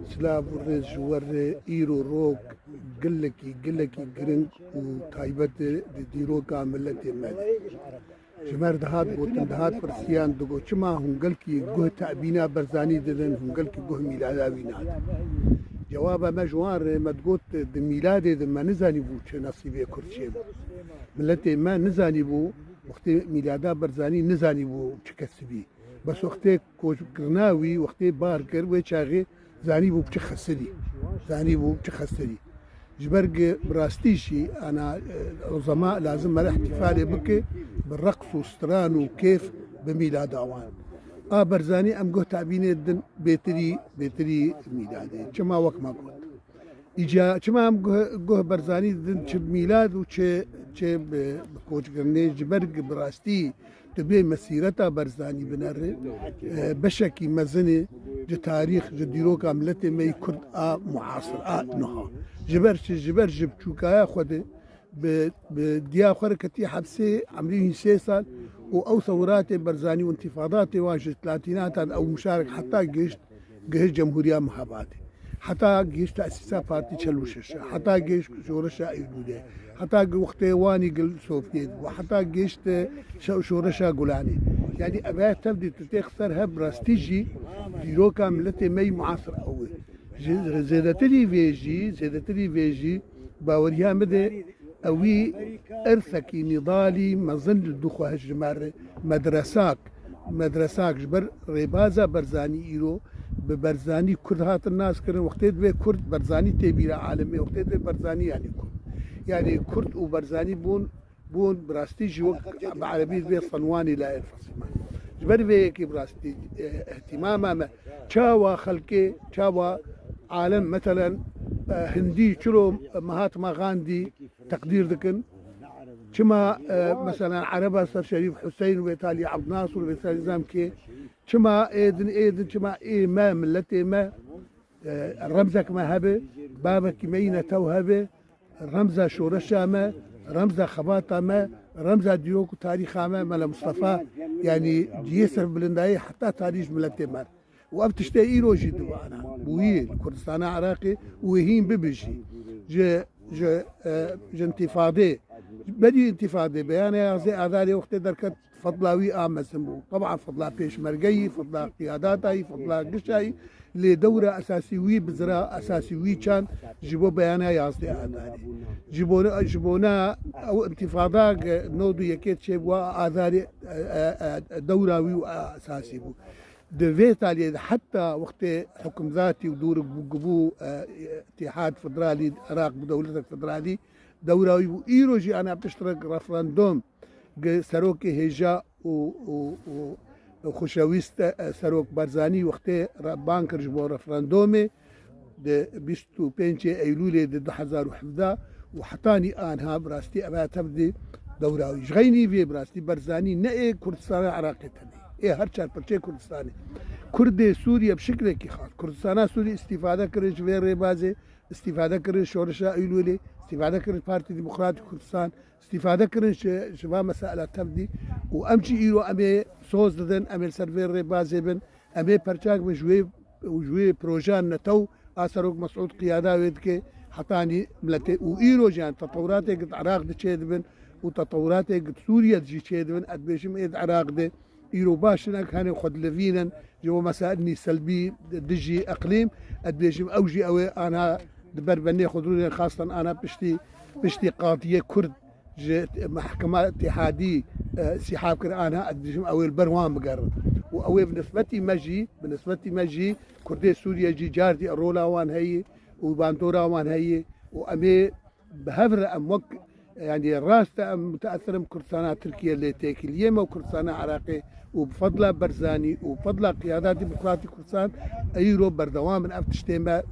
سلاف ورز ور ايرو روك قلكي قرن وتايبت ديرو كاملتي مال جمار دهات بوتن دهات فرسيان دغو چما هنگلكي گه تعبينا برزاني ددن هنگلكي گه ميلادا بينا جواب ما جوار مدقوت د ميلاد د ما نزاني بو چه نصيبه كرشي ملتي ما نزاني بو وقت ميلادا برزاني نزاني بو چكسبي بس وقت كوج قرناوي وقت باركر وچاغي زاني بو بچخسدي زاني بو بچخسدي جبرق براستيشي انا عظماء لازم الاحتفال بك بالرقص وستران وكيف بميلاد اوان برزاني ام قه تعبيني الدن بيتري ميلادي كما وقت ما قلت اجا كما ام قه برزاني الدن چه ميلاد وچه بكوج قرني جبرق براستي تبي مسيرتها برزاني بنر بشكي مزني جو تاريخ جو ديروك عملتي مي كرد معاصر نها جبر جبتوكايا خود بديا خركتي حبسي عمري 6 سال او ثورات برزاني وانتفاضات واجه الثلاثينات او مشارك حتى جيش جمهوريه مهاباتي حتى جيش تاسيسات بارتي تشلوشش حتى جيش شورشا ايدودي حتى وقت واني قل سوفيت وحتى جيش شورشا جولاني يعني ابها تبدي تخسرها براستيجي ديروكا ملتي مي معاصر اول زادتلي فيجي باوريها مدى اوي ارثكي نضالي مظن الدخوة هجمار مدرساك جبر ريبازا برزاني ايرو ببرزاني كرد هات الناس كرن وقتيت بي كرد برزاني تبيرا عالمي وقتيت بي برزاني يعني كرد وبرزاني بون براستي جوك بعربي بي صنواني لا ينفصمان جبر بي كي براستي اهتماما تشاوا خلقي تشاوا عالم مثلا هندي شلو مهاتما غاندي تقدير ذكن كما مثلا عربة سر شريف حسين وبيتالي عبد ناصر وبيتالي زامكي كما ايدن كما ما ملتي ما رمزك ما هبه بابك مينة تو هبه رمزة شورشة ما رمزة خباطة ما رمزة ديوك تاريخ ما ملا مصطفى يعني جيسر بلنداي حتى تاريخ ملتي مار وابتشتي ايروجي دوانا بويل كردستان عراقي وهين ببجي جا انتفاضي بدي انتفاضي بيان يا زي اذاري وقت دركت فضلاوي امسمو طبعا فضلا بيش مرقي فضلا قياداتي فضلا قشاي لدورة اساسي بزرا اساسي كان جيبو بيانا يا زي اذاري جيبونا او انتفاضه نودو يكيت شيبوا اذاري دوراوي اساسي بو دفيت عليه حتى وقت حكم ذاتي ودور بقبو اتحاد فدرالي العراق بدولتك فدرالي دوراوي ايروجي انا بتشترك رفراندوم سروكي هجا وخشاويست سروك برزاني وقت بانكر جبو رفراندومي د 25 ايلول 2017 وحطاني انها براستي ابا تبدي دوراوي جغيني في براستي برزاني نئي كردستان عراقي تاني هرچار پرچه کردستانی کرد سوریا بشکل کی خاص کردستان سوری استفاده کرد جوی ریبازه استفاده کرد شورشا ایلولی استفاده کرد پارتی دموکراتی کردستان استفاده کرد شباب مسائل تبدی و امچی ایرو امی سوز دادن امی سرور ریبازه بن امی پرچاک بجوی پروژان نتو آسروک مسعود قیاده وید که حتانی ملته و ایرو جان تطورات قد عراق دچید بن و تطورات قد سوریا دجی چید بن ادبیشم اید عراق ده ايرو باشنا كانوا خد لفينا جو مسائلني سلبي دجي اقليم ادبيجم اوجي اوي انا دبر بني خضروني خاصه انا بشتي قاضيه كرد محكمه اتحاديه سحاب كر انا ادبيجم اوي البروان مقرر واوي بنسبتي مجي كردي سوريا جي جاردي الرولا وان هي وباندورا وان هي وامي بهفر امك يعني الراس متاثر بكردستان تركيا اللي تاكل اليمن وكردستان عراقي وبفضل برزاني وبفضل قيادات ديمقراطي كردستان ايرو بردوام من افتشتيما